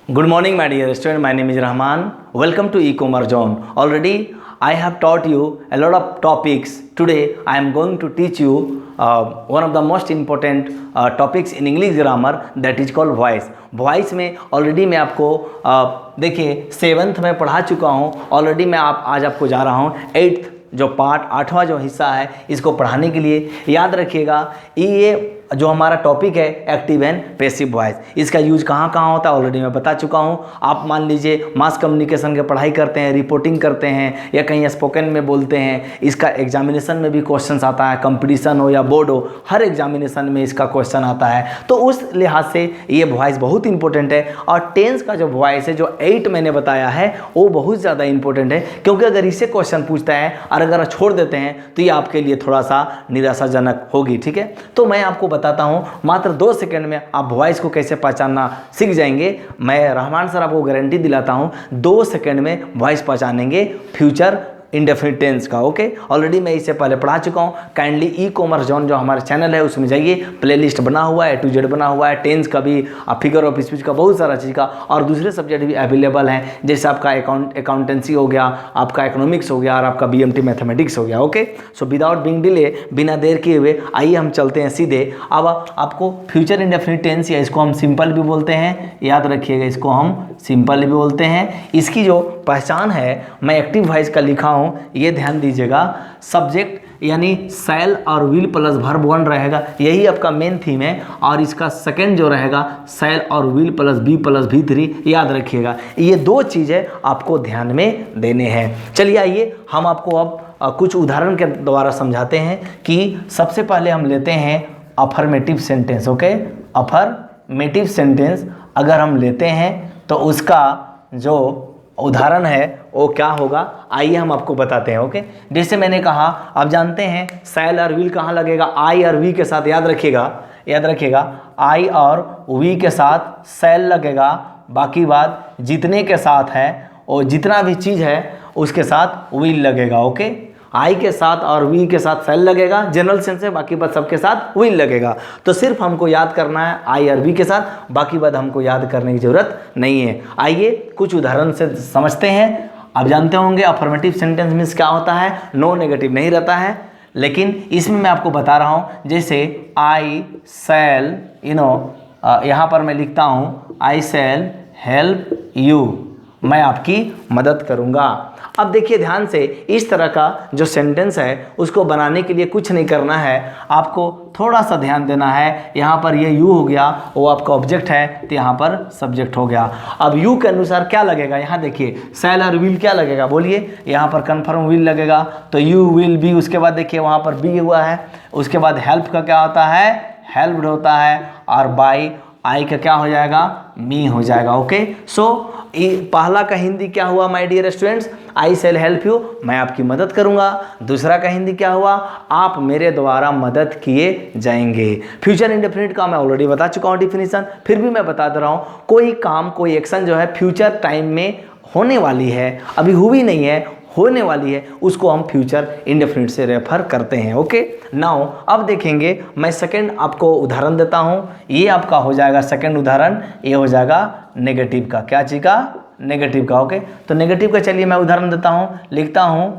Good morning, my dear student. My name is Rahman. Welcome to e-commerce zone. Already I have taught you a lot of topics. Today I am going to teach you one of the most important topics in English grammar, that is called voice. Voice में already मैं आपको देखिए 7th में पढ़ा चुका हूँ. Already मैं आज आपको जा रहा हूँ 8th जो पार्ट 8वां जो हिस्सा है इसको पढ़ाने के लिए. याद रखिएगा ये जो हमारा टॉपिक है एक्टिव एंड पैसिव वॉइस, इसका यूज कहाँ कहाँ होता है ऑलरेडी मैं बता चुका हूँ. आप मान लीजिए मास कम्युनिकेशन की पढ़ाई करते हैं, रिपोर्टिंग करते हैं या कहीं स्पोकन में बोलते हैं, इसका एग्जामिनेशन में भी क्वेश्चन आता है. कंपटीशन हो या बोर्ड हो, हर एग्जामिनेशन में इसका क्वेश्चन आता है. तो उस लिहाज से ये वॉइस बहुत इंपॉर्टेंट है. और टेंस का जो वॉइस है जो 8 मैंने बताया है वो बहुत ज़्यादा इंपॉर्टेंट है, क्योंकि अगर इससे क्वेश्चन पूछता है और अगर छोड़ देते हैं तो ये आपके लिए थोड़ा सा निराशाजनक होगी. ठीक है, तो मैं आपको बताता हूं मात्र 2 सेकंड में आप वॉइस को कैसे पहचानना सीख जाएंगे. मैं रहमान सर आपको गारंटी दिलाता हूं 2 सेकंड में वॉइस पहचानेंगे फ्यूचर इंडेफिनिट टेंस का. ओके, ऑलरेडी मैं इससे पहले पढ़ा चुका हूँ. काइंडली ई कॉमर्स जोन जो हमारे चैनल है उसमें जाइए, प्लेलिस्ट बना हुआ है, A to Z बना हुआ है, टेंस का भी, फिगर ऑफ स्पीच का, बहुत सारा चीज़ का, और दूसरे सब्जेक्ट भी अवेलेबल हैं, जैसे आपका अकाउंटेंसी हो गया, आपका इकोनॉमिक्स हो गया और आपका BMT मैथमेटिक्स हो गया. Okay, so without Bing delay, बिना देर किए हुए आइए हम चलते हैं सीधे. अब आपको फ्यूचर इंडेफिनिट टेंस या इसको हम सिंपल भी बोलते हैं, याद रखिएगा इसको हम सिंपल भी बोलते हैं. इसकी जो पहचान है मैं एक्टिव वॉइस का लिखा हूँ, ये ध्यान दीजिएगा. सब्जेक्ट यानी शैल और विल प्लस वर्ब 1 रहेगा, यही आपका मेन थीम है. और इसका सेकंड जो रहेगा शैल और will plus B plus V3, याद रखिएगा. ये 2 चीज़ें आपको ध्यान में देने हैं. चलिए आइए हम आपको अब कुछ उदाहरण के द्वारा समझाते हैं कि सबसे पहले हम लेते हैं affirmative sentence. Okay, affirmative sentence अगर हम लेते हैं तो उसका जो उदाहरण है वो क्या होगा, आइए हम आपको बताते हैं. ओके, जैसे मैंने कहा, आप जानते हैं शैल और विल कहाँ लगेगा, आई और वी के साथ. याद रखिएगा आई और वी के साथ शैल लगेगा. बाकी बात जितने के साथ है और जितना भी चीज़ है उसके साथ विल लगेगा. ओके, आई के साथ और वी के साथ शैल लगेगा, जनरल सेंस है, बाकी बात सबके साथ विल लगेगा. तो सिर्फ हमको याद करना है आई और वी के साथ, बाकी बात हमको याद करने की ज़रूरत नहीं है. आइए कुछ उदाहरण से समझते हैं. आप जानते होंगे अफर्मेटिव सेंटेंस मीन्स क्या होता है, नो नेगेटिव नहीं रहता है, लेकिन इसमें मैं आपको बता रहा हूँ. जैसे आई शैल, यहाँ पर मैं लिखता हूँ आई शैल हेल्प यू, मैं आपकी मदद करूँगा. अब देखिए ध्यान से, इस तरह का जो सेंटेंस है उसको बनाने के लिए कुछ नहीं करना है, आपको थोड़ा सा ध्यान देना है. यहाँ पर ये यू हो गया, वो आपका ऑब्जेक्ट है, तो यहाँ पर सब्जेक्ट हो गया. अब यू के अनुसार क्या लगेगा, यहाँ देखिए शैल और विल क्या लगेगा, बोलिए. यहाँ पर कन्फर्म विल लगेगा, तो यू विल बी. उसके बाद देखिए वहाँ पर बी हुआ है. उसके बाद हेल्प का क्या होता है, हेल्प्ड होता है. और बाई आई का क्या हो जाएगा, मी हो जाएगा. ओके, सो पहला का हिंदी क्या हुआ my dear students, I shall help you, मैं आपकी मदद करूंगा. दूसरा का हिंदी क्या हुआ, आप मेरे द्वारा मदद किए जाएंगे. फ्यूचर इंडेफिनिट का मैं ऑलरेडी बता चुका हूँ डिफिनीशन, फिर भी मैं बता दे रहा हूँ. कोई काम, कोई एक्शन जो है फ्यूचर टाइम में होने वाली है, अभी हुई नहीं है, होने वाली है, उसको हम फ्यूचर इंडेफिनिट से रेफर करते हैं. ओके, नाउ अब देखेंगे, मैं सेकंड आपको उदाहरण देता हूं. ये आपका हो जाएगा सेकंड उदाहरण, ये हो जाएगा नेगेटिव का. क्या चीज़ का, नेगेटिव का. ओके, तो नेगेटिव का चलिए मैं उदाहरण देता हूं, लिखता हूं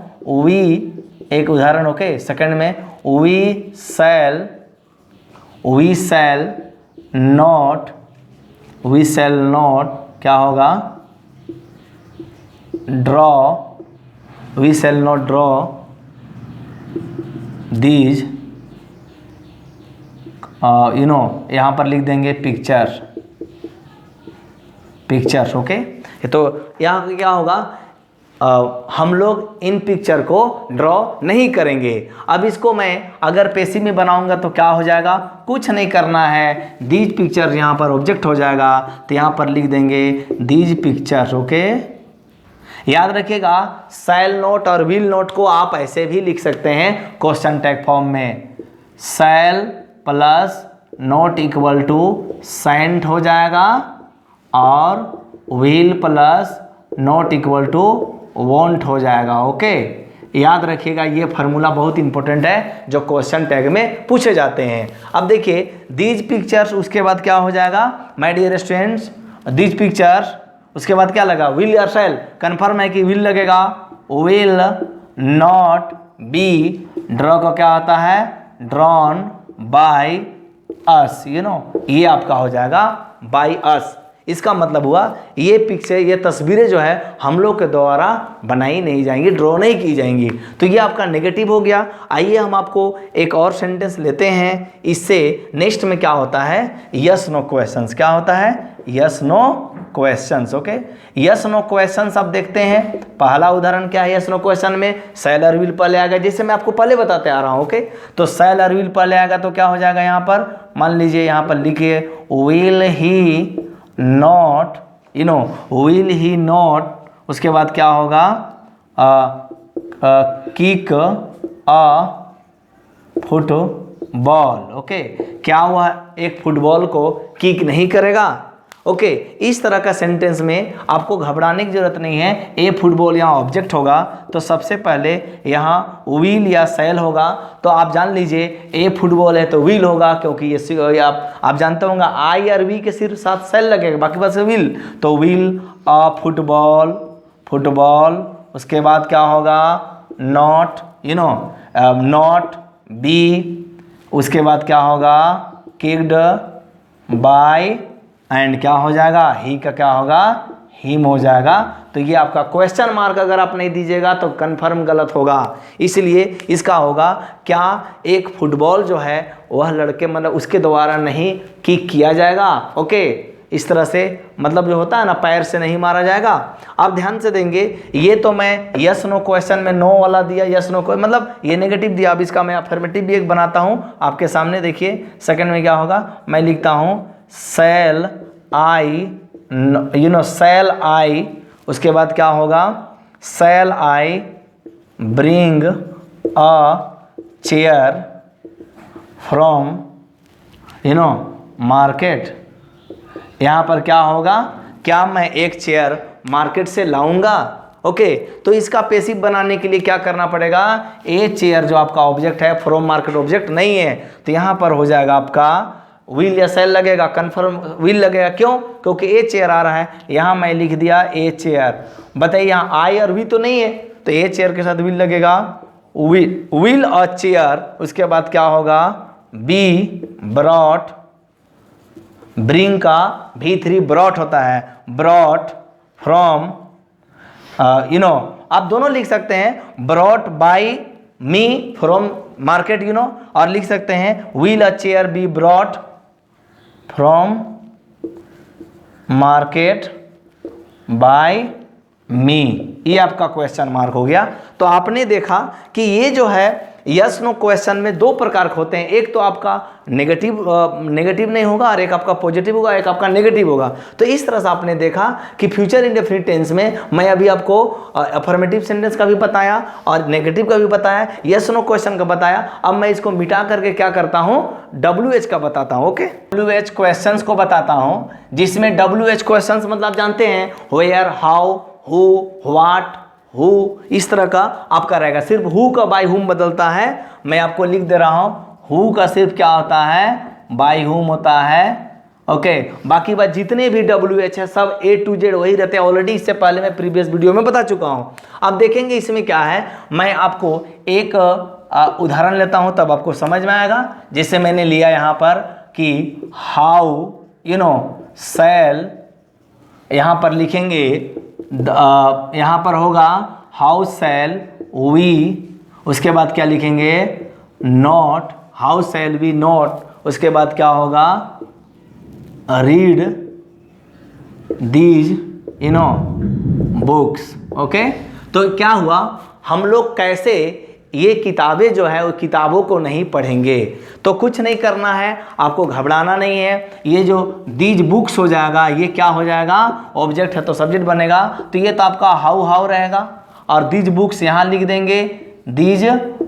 वी, एक उदाहरण. ओके, सेकंड में वी शैल नॉट क्या होगा, draw, we shall not draw these यहाँ पर लिख देंगे पिक्चर्स. ओके, तो यहाँ क्या होगा, हम लोग इन पिक्चर को ड्रॉ नहीं करेंगे. अब इसको मैं अगर पैसिव में बनाऊंगा तो क्या हो जाएगा, कुछ नहीं करना है, दीज पिक्चर यहाँ पर ऑब्जेक्ट हो जाएगा, तो यहाँ पर लिख देंगे दीज पिक्चर्स. ओके, याद रखिएगा शैल नोट और विल नोट को आप ऐसे भी लिख सकते हैं क्वेश्चन टैग फॉर्म में. Shall plus not equal to shan't हो जाएगा और will plus not equal to won't हो जाएगा. ओके, याद रखिएगा ये फार्मूला बहुत इंपॉर्टेंट है जो क्वेश्चन टैग में पूछे जाते हैं. अब देखिए दीज पिक्चर्स, उसके बाद क्या हो जाएगा my dear students, this picture, उसके बाद क्या लगा, विल या शैल, कन्फर्म है कि विल लगेगा, विल नॉट बी, ड्रॉ का क्या होता है, ड्रॉन बाय अस, ये आपका हो जाएगा बाय अस। इसका मतलब हुआ ये पिक्चर, ये तस्वीरें जो है हम लोग के द्वारा बनाई नहीं जाएंगी, ड्रॉ नहीं की जाएंगी। तो ये आपका नेगेटिव हो गया। आइए हम आपको एक और सेंटेंस लेते हैं, इससे नेक्स्ट में क्या होता है, यस नो क्वेश्चंस। क्या होता है, yes no questions. Okay, yes no questions आप देखते हैं। पहला उदाहरण क्या है, यस नो क्वेश्चन में शैल और विल पहले आएगा, जैसे मैं आपको पहले बताते आ रहा हूँ। ओके, तो शैल और विल पहले आएगा तो क्या हो जाएगा, यहाँ पर मान लीजिए, यहाँ पर लिखिए will he not, will he not, उसके बाद क्या होगा, किक अ फुटबॉल। ओके, क्या हुआ, एक फुटबॉल को किक नहीं करेगा। ओके, इस तरह का सेंटेंस में आपको घबराने की जरूरत नहीं है। ए फुटबॉल यहाँ ऑब्जेक्ट होगा, तो सबसे पहले यहाँ विल या शैल होगा। तो आप जान लीजिए ए फुटबॉल है तो विल होगा, क्योंकि ये आप जानते होंगे आई और वी के सिर्फ साथ शैल लगेगा, बाकी बस विल। तो विल अ फुटबॉल, फुटबॉल, उसके बाद क्या होगा, नॉट, नॉट बी, उसके बाद क्या होगा, किक्ड बाय, एंड क्या हो जाएगा, ही का क्या होगा, हिम हो जाएगा। तो ये आपका क्वेश्चन मार्क अगर आप नहीं दीजिएगा तो कंफर्म गलत होगा। इसलिए इसका होगा क्या, एक फुटबॉल जो है वह लड़के मतलब उसके द्वारा नहीं किक किया जाएगा। ओके, इस तरह से मतलब जो होता है ना, पैर से नहीं मारा जाएगा। आप ध्यान से देंगे, ये तो मैं यस नो क्वेश्चन में नो वाला दिया, यस नो को मतलब ये नेगेटिव दिया। अब इसका मैं अफर्मेटिव भी एक बनाता हूँ आपके सामने, देखिए सेकंड में क्या होगा, मैं लिखता हूँ शैल आई, शैल आई, उसके बाद क्या होगा, shall I bring a chair from market. यहाँ पर क्या होगा, क्या मैं एक चेयर मार्केट से लाऊंगा। ओके, तो इसका पेसिव बनाने के लिए क्या करना पड़ेगा, ए चेयर जो आपका ऑब्जेक्ट है, फ्रॉम मार्केट ऑब्जेक्ट नहीं है, तो यहाँ पर हो जाएगा आपका विल या शैल लगेगा, कन्फर्म विल लगेगा। क्यों, क्योंकि ए चेयर आ रहा है, यहाँ मैं लिख दिया ए चेयर। बताइए यहाँ आई और वी तो नहीं है, तो ए चेयर के साथ विल लगेगा, विल अ चेयर, उसके बाद क्या होगा, बी ब्रॉट, ब्रिंग का V3 ब्रॉट होता है, ब्रॉट फ्रॉम, आप दोनों लिख सकते हैं, brought by me from market, और लिख सकते हैं will a chair be brought from market by me. ये आपका क्वेश्चन मार्क हो गया। तो आपने देखा कि ये जो है यस नो क्वेश्चन में दो प्रकार के होते हैं, एक तो आपका नेगेटिव नहीं होगा और एक आपका पॉजिटिव होगा, एक आपका नेगेटिव होगा। तो इस तरह से आपने देखा कि फ्यूचर इंडेफिनिट टेंस में मैं अभी आपको अफर्मेटिव सेंटेंस का भी बताया और नेगेटिव का भी बताया, यस नो क्वेश्चन का बताया। अब मैं इसको मिटा करके क्या करता हूँ, WH का बताता हूँ। ओके, WH क्वेश्चंस को बताता हूँ, जिसमें WH क्वेश्चंस मतलब आप जानते हैं where, how, who, what, who, इस तरह का आपका रहेगा। सिर्फ हु का बाय हुम बदलता है, मैं आपको लिख दे रहा हूं, हु का सिर्फ क्या होता है, बाय हुम होता है। ओके, बाकी बात जितने भी WH है सब A to Z वही रहते हैं। ऑलरेडी इससे पहले मैं प्रीवियस वीडियो में बता चुका हूं। अब देखेंगे इसमें क्या है, मैं आपको एक उदाहरण लेता हूं तब आपको समझ में आएगा। जैसे मैंने लिया यहाँ पर कि हाउ शैल, यहाँ पर लिखेंगे, यहाँ पर होगा हाउ शैल वी, उसके बाद क्या लिखेंगे, not, how shall we not, उसके बाद क्या होगा, रीड दीज बुक्स। ओके, तो क्या हुआ, हम लोग कैसे ये किताबें जो है वो किताबों को नहीं पढ़ेंगे। तो कुछ नहीं करना है, आपको घबराना नहीं है। ये जो दीज बुक्स हो जाएगा, ये क्या हो जाएगा, ऑब्जेक्ट है तो सब्जेक्ट बनेगा। तो ये तो आपका हाउ रहेगा, और दीज बुक्स यहाँ लिख देंगे, दीज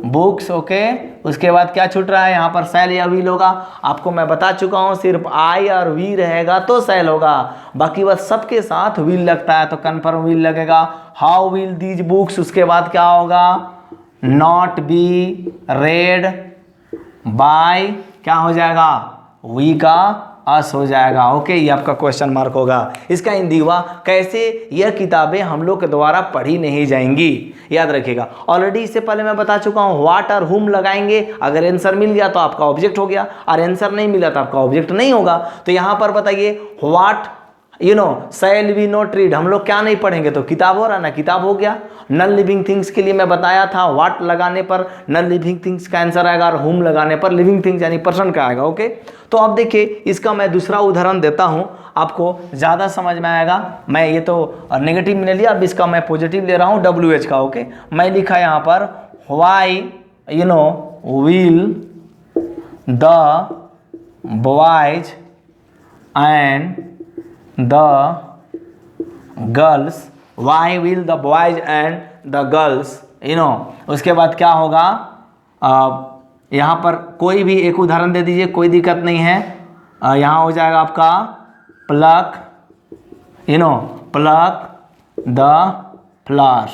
बुक्स। ओके, उसके बाद क्या छूट रहा है, यहाँ पर शैल या विल होगा। आपको मैं बता चुका हूँ, सिर्फ आई और वी रहेगा तो शैल होगा, बाकी बस सबके साथ विल लगता है तो कन्फर्म विल लगेगा। हाउ विल दीज बुक्स, उसके बाद क्या होगा, नॉट बी रेड बाय, क्या हो जाएगा, वी का अस हो जाएगा। ओके, ये आपका क्वेश्चन मार्क होगा। इसका हिंदी हुआ कैसे यह किताबें हम लोग के द्वारा पढ़ी नहीं जाएंगी, याद रखिएगा। ऑलरेडी इससे पहले मैं बता चुका हूँ, व्हाट और हुम लगाएंगे, अगर आंसर मिल गया तो आपका ऑब्जेक्ट हो गया, और आंसर नहीं मिला तो आपका ऑब्जेक्ट नहीं होगा। तो यहाँ पर बताइए what shall we not read, हम लोग क्या नहीं पढ़ेंगे, तो किताब हो रहा ना, किताब हो गया। नॉन लिविंग थिंग्स के लिए मैं बताया था, व्हाट लगाने पर नॉन लिविंग थिंग्स का आंसर आएगा, और होम लगाने पर लिविंग थिंग्स यानी पर्सन का आएगा। ओके, तो अब देखिए इसका मैं दूसरा उदाहरण देता हूं, आपको ज़्यादा समझ में आएगा। मैं ये तो नेगेटिव में ले लिया, अब इसका मैं पॉजिटिव ले रहा हूँ, WH का। ओके, मैं लिखा यहाँ पर why will the boys and the girls, why will the boys and the girls, उसके बाद क्या होगा, यहाँ पर कोई भी एक उदाहरण दे दीजिए, कोई दिक्कत नहीं है। यहाँ हो जाएगा आपका प्लक द फ्लावर।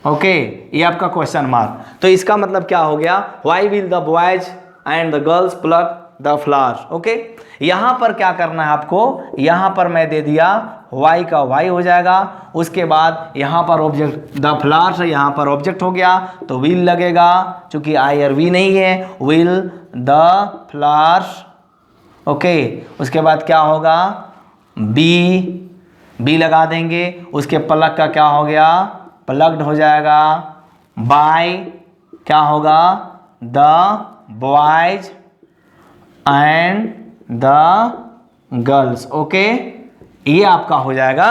ओके, ये आपका क्वेश्चन मार्क। तो इसका मतलब क्या हो गया, why will the boys and the girls pluck the flower. Okay, यहाँ पर क्या करना है आपको, यहाँ पर मैं दे दिया वाई का वाई हो जाएगा, उसके बाद यहाँ पर ऑब्जेक्ट द फ्लावर्स है, यहाँ पर ऑब्जेक्ट हो गया तो विल लगेगा, चूंकि आई और वी नहीं है, विल द फ्लावर्स। ओके, उसके बाद क्या होगा, बी लगा देंगे, उसके प्लग का क्या हो गया, प्लग्ड हो जाएगा। बाय क्या होगा, the boys and the girls. Okay, ये आपका हो जाएगा,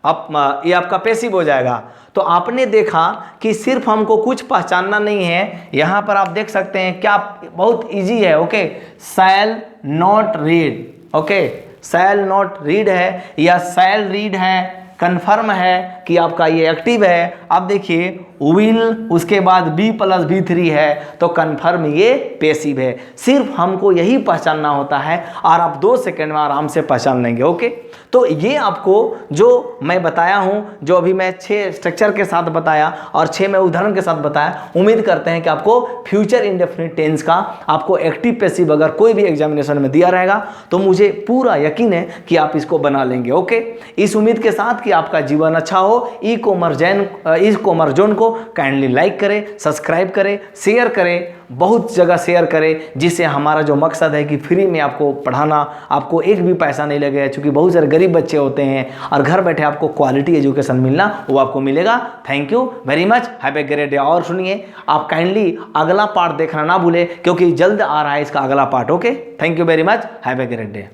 अब ये आपका पैसिव हो जाएगा। तो आपने देखा कि सिर्फ हमको कुछ पहचानना नहीं है, यहाँ पर आप देख सकते हैं क्या, बहुत इजी है। Okay, shall not read, okay, shall not read है या शैल रीड है, कन्फर्म है कि आपका ये एक्टिव है। अब देखिए विल, उसके बाद बी प्लस B3 है, तो कन्फर्म ये पैसिव है। सिर्फ हमको यही पहचानना होता है और आप 2 सेकंड में आराम से पहचान लेंगे। ओके, तो ये आपको जो मैं बताया हूँ, जो अभी मैं 6 स्ट्रक्चर के साथ बताया और 6 मैं उदाहरण के साथ बताया, उम्मीद करते हैं कि आपको फ्यूचर इंडेफिनिट टेंस का आपको एक्टिव पैसिव अगर कोई भी एग्जामिनेशन में दिया रहेगा तो मुझे पूरा यकीन है कि आप इसको बना लेंगे। ओके, इस उम्मीद के साथ कि आपका जीवन अच्छा हो, ई कॉमर्स जोन को काइंडली लाइक करें, सब्सक्राइब करें, शेयर करें, बहुत जगह शेयर करें, जिससे हमारा जो मकसद है कि फ्री में आपको पढ़ाना, आपको एक भी पैसा नहीं लगेगा, क्योंकि बहुत सारे गरीब बच्चे होते हैं और घर बैठे आपको क्वालिटी एजुकेशन मिलना वो आपको मिलेगा। Thank you very much, have a great day. और सुनिए, आप काइंडली अगला पार्ट देखना ना भूलें, क्योंकि जल्द आ रहा है इसका अगला part. Okay, thank you very much, have a great day.